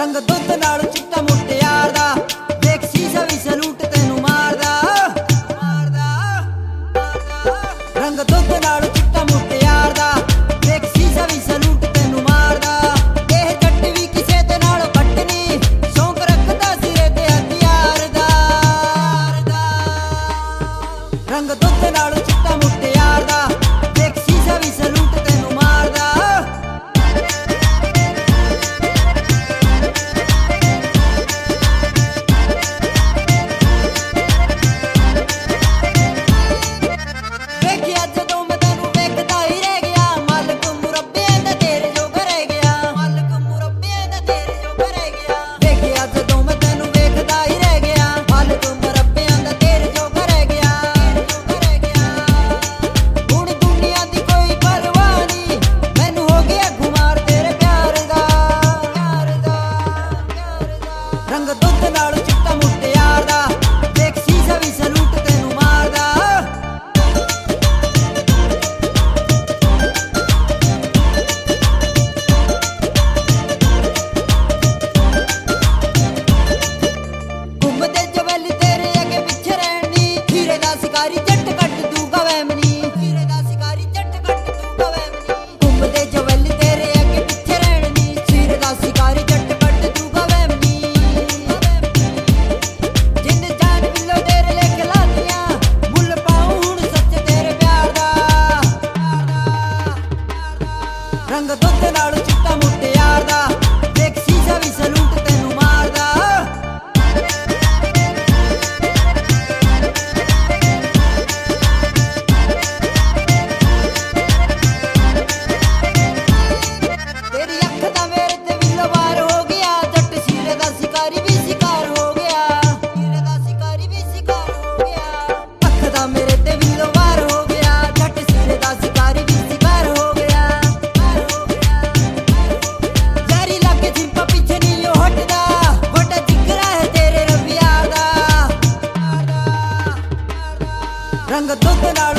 रंग दुध नाल चिट्टा मुटियार दा देख शीशा भी सलूट तेनू मारदा रंग दुध नाल चिट्टा मुटियार दा देख शीशा भी सलूट तेनू मारदा एह जट भी किसे दे नाल पटनी शौक रखदा सिरे ते हथियार दा रंग दुध नाल चिट्टा मुटियार दा देख शीशा भी सलूट तेनू मारदा रंग दुध नाल चिट्टा मुटियार दा देख शीशा भी सलूट तेनू मारदा घुमदे जवैली तेरे अगे पिछे रहनी हीरे दा शिकारी जट कट दूगा वैमनी हीरे दा शिकारी जट कट दूगा वैमनी घुमदे जवैली तेरे अगे पिछे रहनी हीरे दा शिकारी जट कट दूगा वैमनी रंग दुध नाल चिट्टा मुटियार दा देख शीशा भी सलूट तेनू मारदा तेरी अख दा मेरे ते विल्लो वार हो गया जट शीरे दा शिकारी भी शिकार हो गया शीरे दा शिकारी भी शिकार हो गया अख दा मेरे ते विल्लो वार हो गया जट शीरे दा शिकारी भी शिकार हो गया रंग दुध नाल